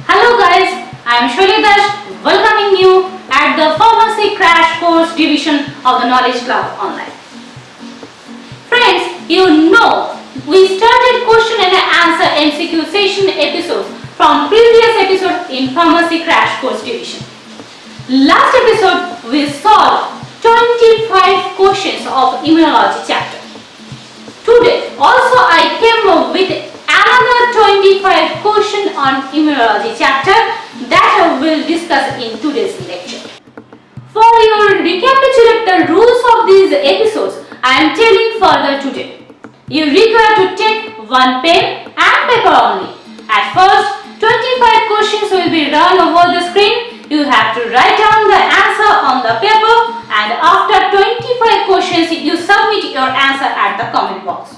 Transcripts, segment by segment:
Hello guys, I am Shweta welcoming you at the Pharmacy Crash Course division of the Knowledge Club Online. Friends, you know we started question and answer MCQ session episodes from previous episode in Pharmacy Crash Course division. Last episode we solved 25 questions of immunology chapter. Today also I came up with another 25 question on immunology chapter that I will discuss in today's lecture. For your recapitulate the rules of these episodes, I am telling further today. You require to take one pen and paper only. At first, 25 questions will be run over the screen. You have to write down the answer on the paper, and after 25 questions, you submit your answer at the comment box.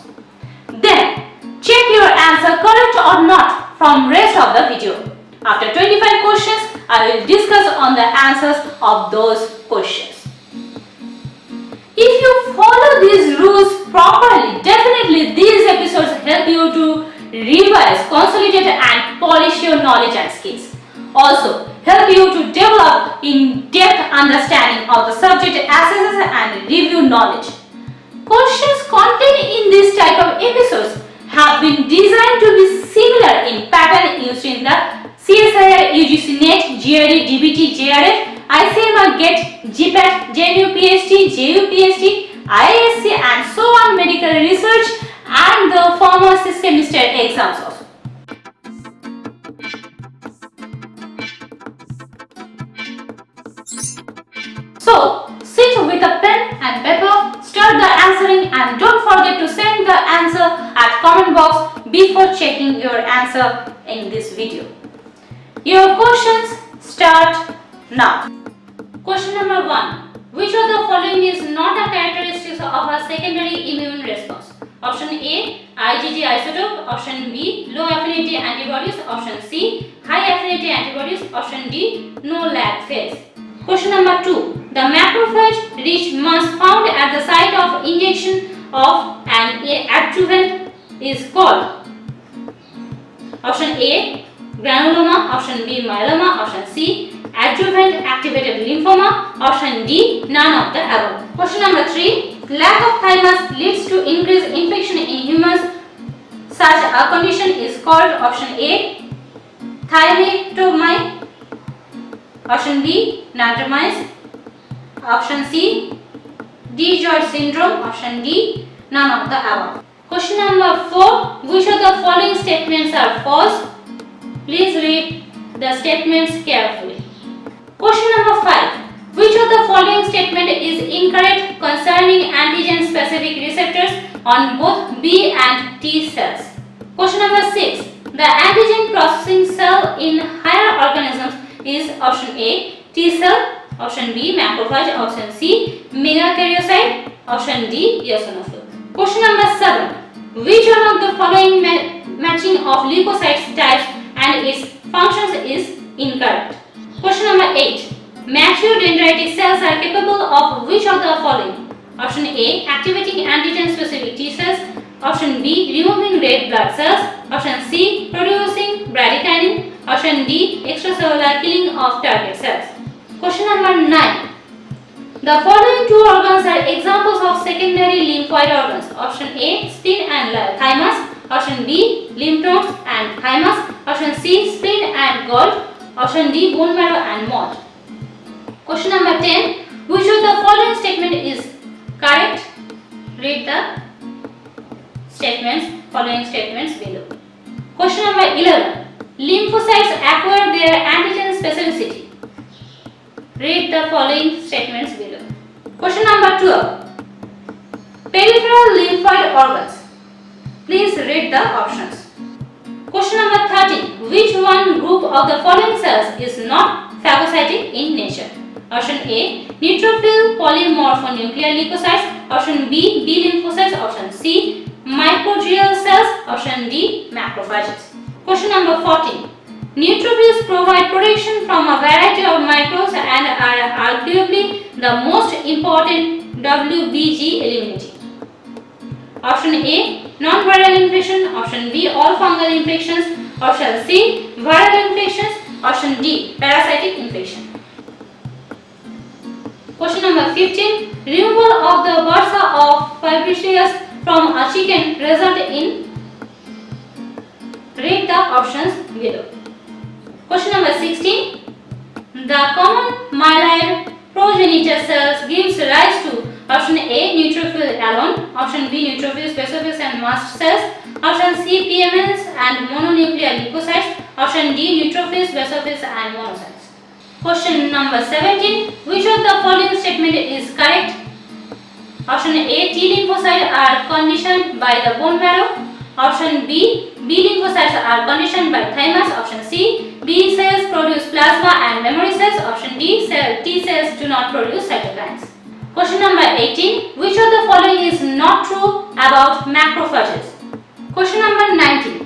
Then, check your answer correct or not from rest of the video. After 25 questions, I will discuss on the answers of those questions. If you follow these rules properly, definitely these episodes help you to revise, consolidate and polish your knowledge and skills. Also, help you to develop in-depth understanding of the subject, assess and review knowledge. Questions contained in this type of episodes have been designed to be similar in pattern used in the CSIR, UGC NET, GRE, DBT, JRF, ICMR, GET, GPAT, JNU PhD, JU PhD, IISc and so on medical research and the pharmacist semester exams also. So, sit with a pen and paper, start the answering and don't forget to send the answer at comment box before checking your answer in this video. Your questions start now. Question number 1. Which of the following is not a characteristic of a secondary immune response? Option A, IgG isotope. Option B, low affinity antibodies. Option C, high affinity antibodies. Option D, no lag phase. Question number 2. The macrophage rich mass found at the site of injection of an adjuvant is called option A, granuloma, option B, myeloma, option C, adjuvant activated lymphoma, option D, none of the above. Question number 3. Lack of thymus leads to increased infection in humans. Such a condition is called option A, thymectomy, option B, Nadermeis, option C, DiGeorge syndrome, option D, none of the above. Question number 4. Which of the following statements are false? Please read the statements carefully. Question number 5. Which of the following statement is incorrect concerning antigen specific receptors on both B and T cells? Question number 6. The antigen processing cell in higher organisms is option A, T cell, option B, macrophage, option C, megakaryocyte, option D, eosinophil. Question number 7. Which one of the following matching of leukocytes types and its functions is incorrect? Question number 8. Mature dendritic cells are capable of which of the following? Option A, activating antigen specific T cells, option B, removing red blood cells, option C, producing bradykinin, option D, extracellular killing of target cells. Question number 9. The following two organs are examples of secondary lymphoid organs. Option A, spleen and thymus, option B, lymph nodes and thymus, option C, spleen and gall, option D, bone marrow and mold. Question number 10. Which of the following statement is correct? Read the following statements below. Question number 11. Lymphocytes acquire their antigen specificity. Read the following statements below. Question number 12. Peripheral lymphoid organs. Please read the options. Question number 13. Which one group of the following cells is not phagocytic in nature? Option A, neutrophil polymorphonuclear leukocytes, option B, B lymphocytes, option C, microglial cells, option D, macrophages. Question number 14. Neutrophils provide protection from a variety of microbes and are arguably the most important WBG eliminating. Option A, non-viral infection, option B, all fungal infections, Option C, viral infections. Option D, parasitic infection. Question number 15. Removal of the bursa of Fabricius from a chicken result in. Read the options below. Question number 16. The common myeloid progenitor cells gives rise to option A, neutrophil alone, option B, neutrophils, basophils and mast cells, option C, PMNs and mononuclear leukocytes, option D, neutrophils, basophils and monocytes. Question number 17. Which of the following statement is correct? Option A, T lymphocytes are conditioned by the bone marrow. Option B, B lymphocytes are conditioned by thymus. Option C, B cells produce plasma and memory cells. Option D, T cells do not produce cytokines. Question number 18. Which of the following is not true about macrophages? Question number 19.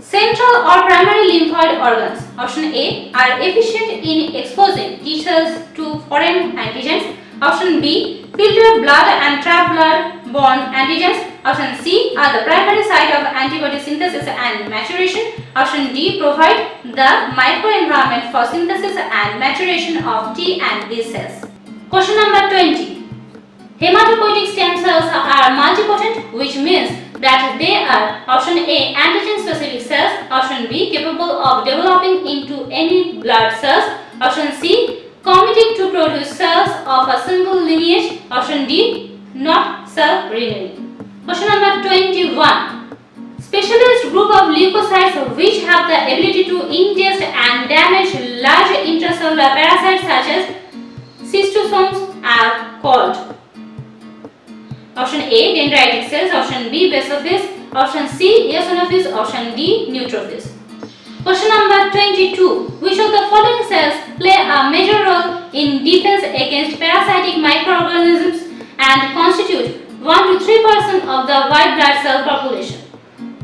Central or primary lymphoid organs, option A, are efficient in exposing T cells to foreign antigens. Option B, filter blood and trap blood-borne antigens. Option C, are the primary site of antibody synthesis and maturation. Option D, provide the microenvironment for synthesis and maturation of T and B cells. Question number 20. Hematopoietic stem cells are multipotent, which means that they are option A, antigen specific cells, option B, capable of developing into any blood cells, option C, committing to produce cells of a single lineage, option D, not self-renewing. Question number 21. Specialized group of leukocytes which have the ability to ingest and damage large intracellular parasites such as schistosomes are called. Option A, dendritic cells, option B, basophils, option C, eosinophils, option D, neutrophils. Question number 22. Which of the following cells play a major role in defense against parasitic microorganisms and constitute 1 to 3% of the white blood cell population?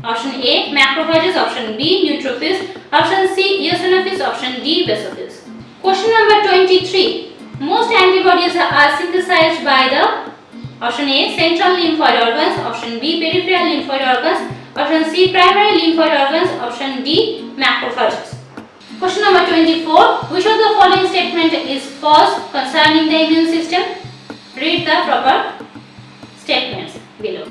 Option A, macrophages, option B, neutrophils, option C, eosinophils, option D, basophils. Question number 23. Most antibodies are synthesized by the option A, central lymphoid organs, option B, peripheral lymphoid organs, option C, primary lymphoid organs, option D, macrophages. Question number 24. Which of the following statement is false concerning the immune system? Read the proper statements below.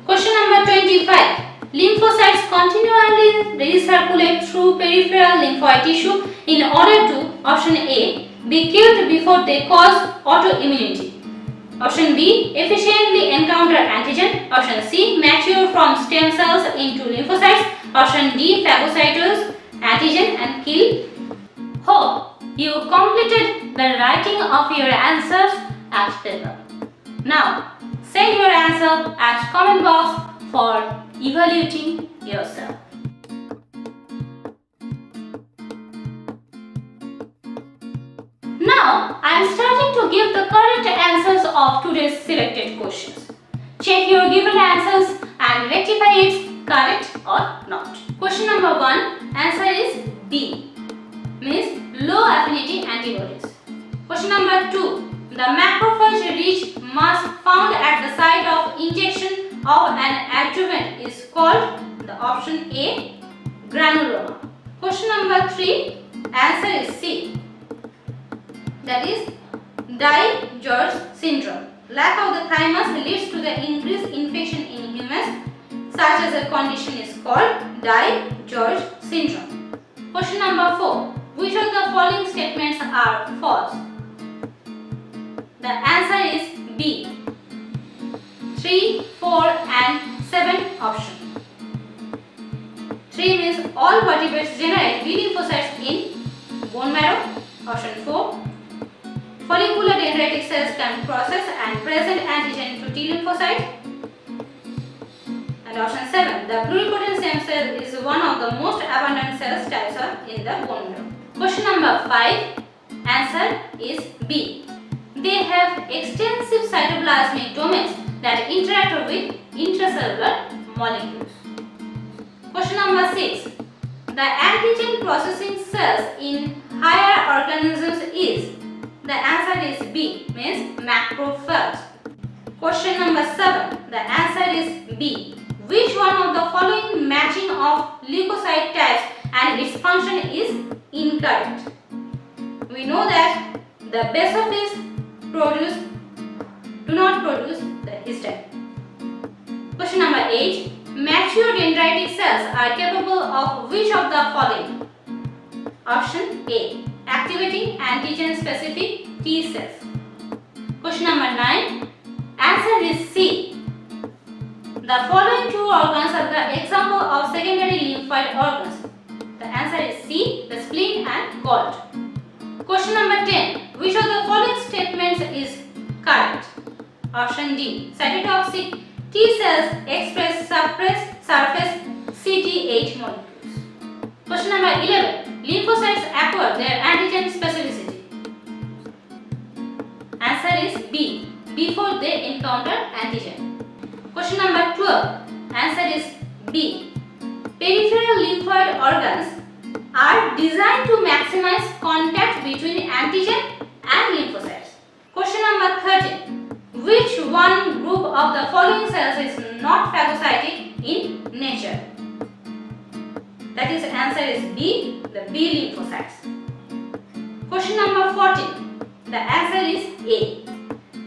Question number 25. Lymphocytes continually recirculate through peripheral lymphoid tissue in order to, option A, be killed before they cause autoimmunity. Option B, efficiently encounter antigen. Option C, mature from stem cells into lymphocytes. Option D, phagocytose antigen and kill. Hope you completed the writing of your answers at table. Now, send your answer at comment box for evaluating yourself. Now, I am starting to give the correct answers of today's selected questions. Check your given answers and rectify it correct or not. Question number 1, answer is B, means low affinity antibodies. Question number 2, the macrophage rich mass found at the site of injection of an adjuvant is called the option A, granuloma. Question number 3, answer is C, that is Dye-George syndrome. Lack of the thymus leads to the increased infection in humans. Such as a condition is called Dye-George syndrome. Question number 4. Which of the following statements are false? The answer is B. 3, 4 and 7 option. 3 means all vertebrates generate B lymphocytes in bone marrow. Option 4. Follicular dendritic cells can process and present antigen to T lymphocyte. And option 7. The pluripotent stem cell is one of the most abundant cell types in the bone marrow. Question number 5. Answer is B. They have extensive cytoplasmic domains that interact with intracellular molecules. Question number 6. The antigen processing cells in higher organisms is, the answer is B, means macrophages. Question number 7. The answer is B. Which one of the following matching of leukocyte types and its function is incorrect. We know that the basophils do not produce the histone. Question number 8. Mature dendritic cells are capable of which of the following? Option A. Activating antigen-specific T cells. Question number 9. Answer is C. The following two organs are the example of secondary lymphoid organs. The answer is C. The spleen and gallbladder. Question number 10. Which of the following statements is correct? Option D. Cytotoxic T cells express surface CD8 molecules. Question number 11. Lymphocytes acquire their antigen specificity. Answer is B. Before they encounter antigen. Question number 12. Answer is B. Peripheral lymphoid organs are designed to maximize contact between antigen and lymphocytes. Question number 13. Which one group of the following cells is not phagocytic in nature? That is, answer is B. The B lymphocytes. Question number 14. The answer is A.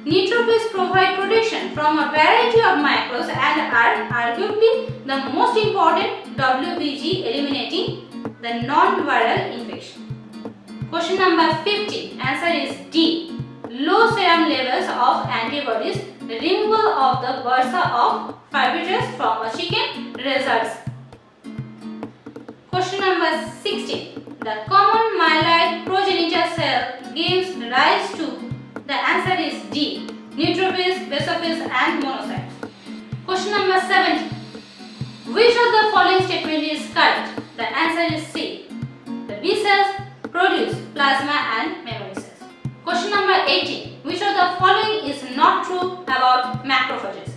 Neutrophils provide protection from a variety of microbes and are arguably the most important WBG eliminating the non-viral infection. Question number 15. Answer is D. Low serum levels of antibodies, the removal of the bursa of fibrinogen from a chicken results. Question number 16. The common myeloid progenitor cell gives rise to. The answer is D. Neutrophils, basophils and monocytes. Question number 17. Which of the following statement is correct? The answer is C. The B cells produce plasma and memory cells. Question number 18. Which of the following is not true about macrophages?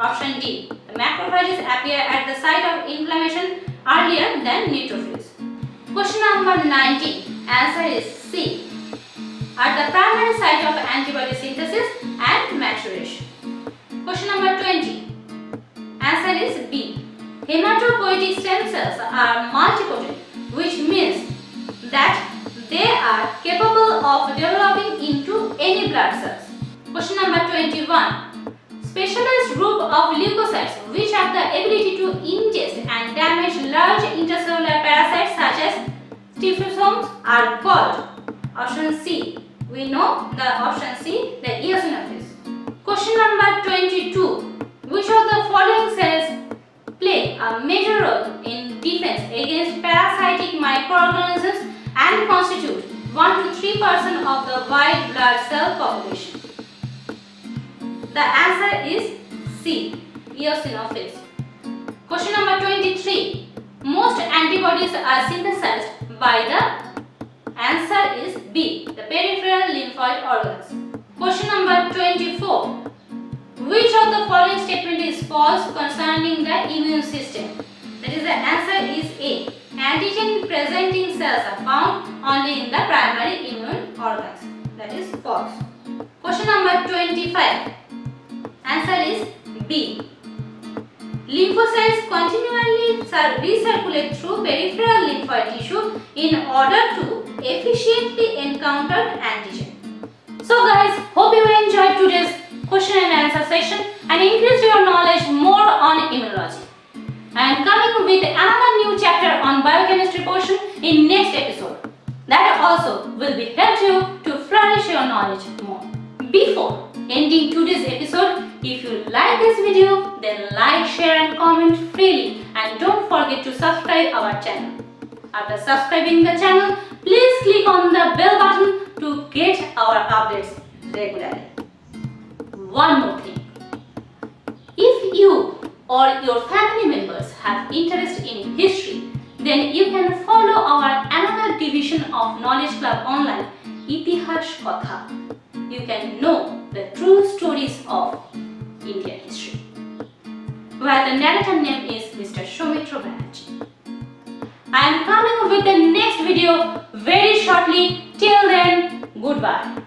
Option D. The macrophages appear at the site of inflammation earlier than neutrophils. Question number 19. Answer is C. At the primary site of antibody synthesis and maturation. Question number 20. Answer is B. Hematopoietic stem cells are multipotent, which means that they are capable of developing into any blood cells. Question number 21. Specialized group of leukocytes which have the ability to ingest and damage large intracellular parasites such as stiftosomes are called. Option C. We know the option C, the eosinophils. Question number 22. Which of the following cells play a major role in defense against parasitic microorganisms and constitute 1 to 3% of the white blood cell population? The answer is C. Eosinophils. Question number 23. Most antibodies are synthesized by the. Answer is B. The peripheral lymphoid organs. Question number 24. Which of the following statement is false concerning the immune system? That is, the answer is A. Antigen presenting cells are found only in the primary immune organs. That is false. Question number 25. Answer is B. Lymphocytes continually recirculate through peripheral lymphoid tissue in order to efficiently encounter antigen. So guys, hope you enjoyed today's question and answer session and increased your knowledge more on immunology. I am coming with another new chapter on biochemistry portion in next episode. That also will be help you to flourish your knowledge more. Before ending today's episode, if you like this video, then like, share and comment freely and don't forget to subscribe our channel. After subscribing the channel, please click on the bell button to get our updates regularly. One more thing. If you or your family members have interest in history, then you can follow our another division of Knowledge Club Online, Itihash Kotha. You can know the true stories of Indian history, where the narrator name is Mr. Soumitra Banerjee. I am coming with the next video very shortly. Till then, goodbye.